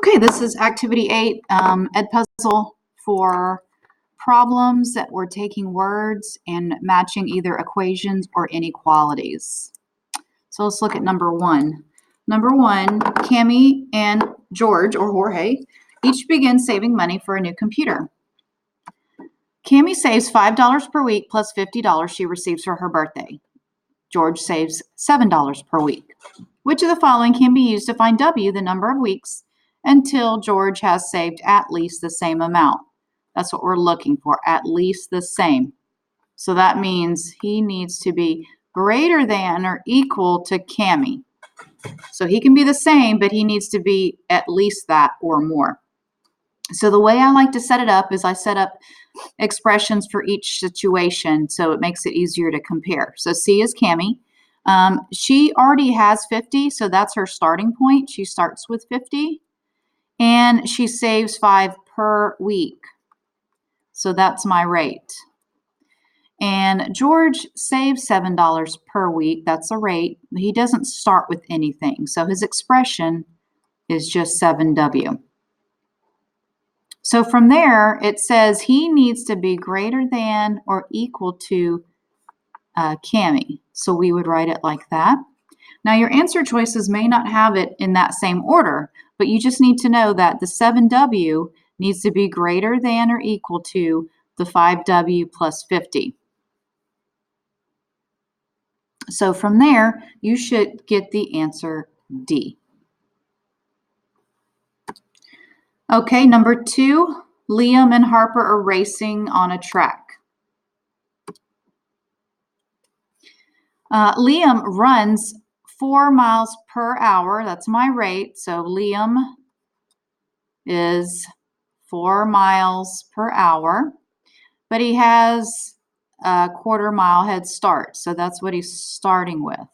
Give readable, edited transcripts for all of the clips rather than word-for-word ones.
Okay, this is activity 8, Ed puzzle for problems that we're taking words and matching either equations or inequalities. So let's look at number 1. Number 1, Cami and George, or Jorge, each begin saving money for a new computer. Cami saves $5 per week plus $50 she receives for her birthday. George saves $7 per week. Which of the following can be used to find W, the number of weeks, until George has saved at least the same amount? That's what we're looking for, at least the same. So that means he needs to be greater than or equal to Cami. So he can be the same, but he needs to be at least that or more. So the way I like to set it up is I set up expressions for each situation, so it makes it easier to compare. So C is Cami. She already has 50, so that's her starting point. She starts with 50, and she saves 5 per week. So that's my rate. And George saves $7 per week. That's a rate. He doesn't start with anything, so his expression is just 7W. So from there, it says he needs to be greater than or equal to Cami. So we would write it like that. Now your answer choices may not have it in that same order, but you just need to know that the 7W needs to be greater than or equal to the 5W plus 50. So from there, you should get the answer D. Okay, number 2, Liam and Harper are racing on a track. Liam runs 4 miles per hour. That's my rate. So Liam is 4 miles per hour, but he has a quarter-mile head start. So that's what he's starting with.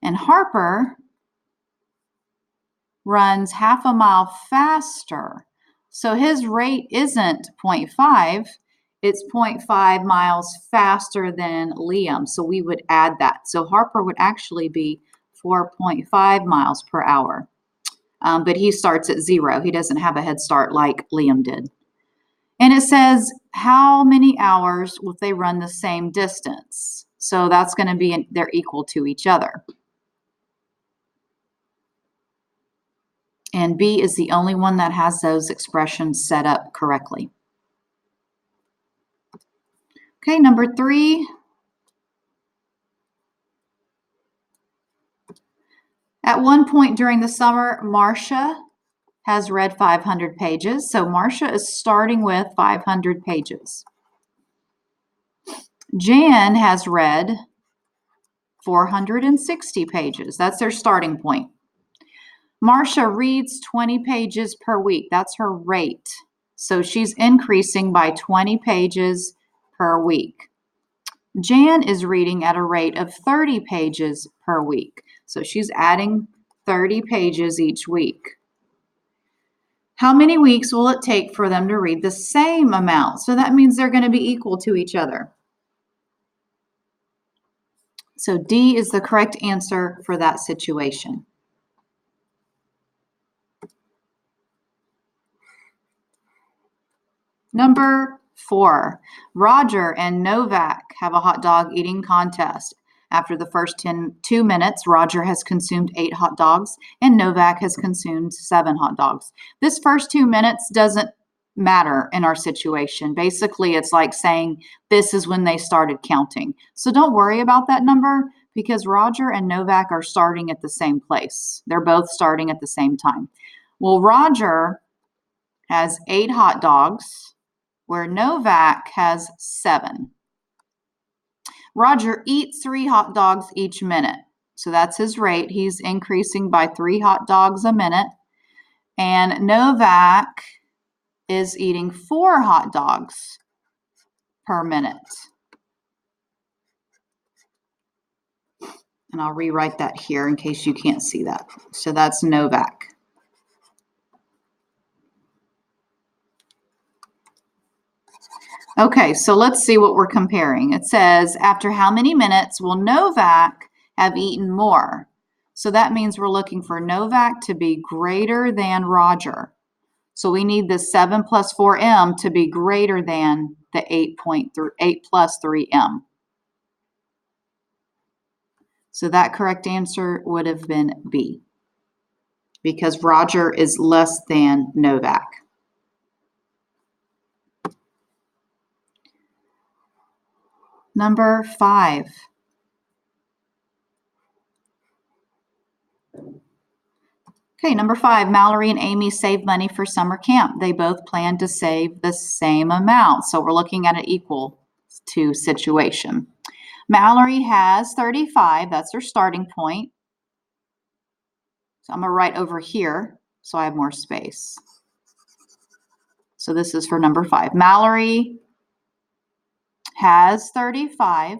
And Harper runs half a mile faster. So his rate isn't 0.5, it's 0.5 miles faster than Liam. So we would add that. So Harper would actually be 4.5 miles per hour. But he starts at 0. He doesn't have a head start like Liam did. And it says how many hours will they run the same distance? So that's going to be, they're equal to each other. And B is the only one that has those expressions set up correctly. Okay, number 3. At one point during the summer, Marcia has read 500 pages. So Marcia is starting with 500 pages. Jan has read 460 pages. That's their starting point. Marcia reads 20 pages per week. That's her rate. So she's increasing by 20 pages per week. Jan is reading at a rate of 30 pages per week. So she's adding 30 pages each week. How many weeks will it take for them to read the same amount? So that means they're going to be equal to each other. So D is the correct answer for that situation. Number 4, Roger and Novak have a hot dog eating contest. After the first 2 minutes, Roger has consumed 8 hot dogs and Novak has consumed 7 hot dogs. This first 2 minutes doesn't matter in our situation. Basically, it's like saying this is when they started counting. So don't worry about that number because Roger and Novak are starting at the same place. They're both starting at the same time. Well, Roger has 8 hot dogs, where Novak has 7. Roger eats 3 hot dogs each minute. So that's his rate. He's increasing by 3 hot dogs a minute. And Novak is eating 4 hot dogs per minute. And I'll rewrite that here in case you can't see that. So that's Novak. Okay, so let's see what we're comparing. It says, after how many minutes will Novak have eaten more? So that means we're looking for Novak to be greater than Roger. So we need the 7 plus 4m to be greater than the 8 plus 3m. So that correct answer would have been B, because Roger is less than Novak. Number 5. Okay, number 5, Mallory and Amy save money for summer camp. They both plan to save the same amount. So we're looking at an equal to situation. Mallory has 35, that's her starting point. So I'm gonna write over here so I have more space. So this is for number 5. Mallory has 35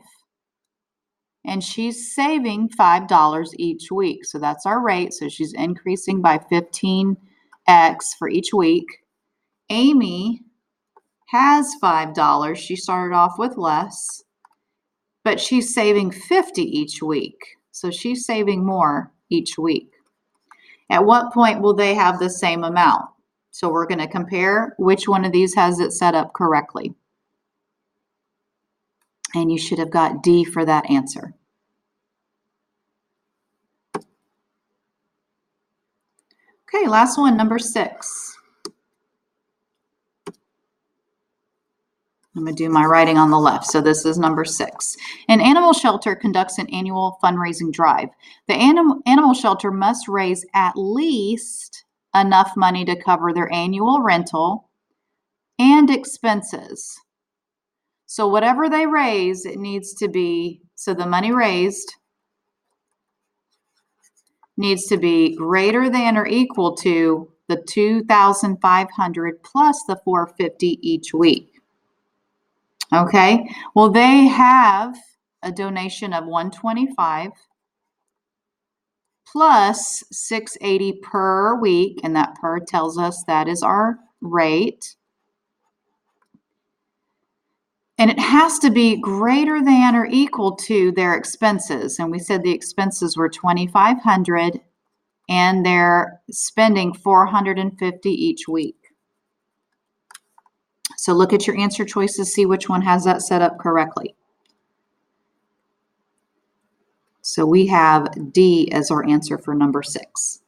and she's saving $5 each week. So that's our rate. So she's increasing by 15x for each week. Amy has $5. She started off with less, but she's saving 50 each week. So she's saving more each week. At what point will they have the same amount? So we're going to compare which one of these has it set up correctly. And you should have got D for that answer. Okay, last one, number 6. I'm going to do my writing on the left. So this is number 6. An animal shelter conducts an annual fundraising drive. The animal shelter must raise at least enough money to cover their annual rental and expenses. So whatever they raise, it needs to be, so the money raised needs to be greater than or equal to the $2,500 plus the $450 each week. Okay, well, they have a donation of $125 plus $680 per week, and that per tells us that is our rate. And it has to be greater than or equal to their expenses. And we said the expenses were $2,500 and they're spending $450 each week. So look at your answer choices, see which one has that set up correctly. So we have D as our answer for number 6.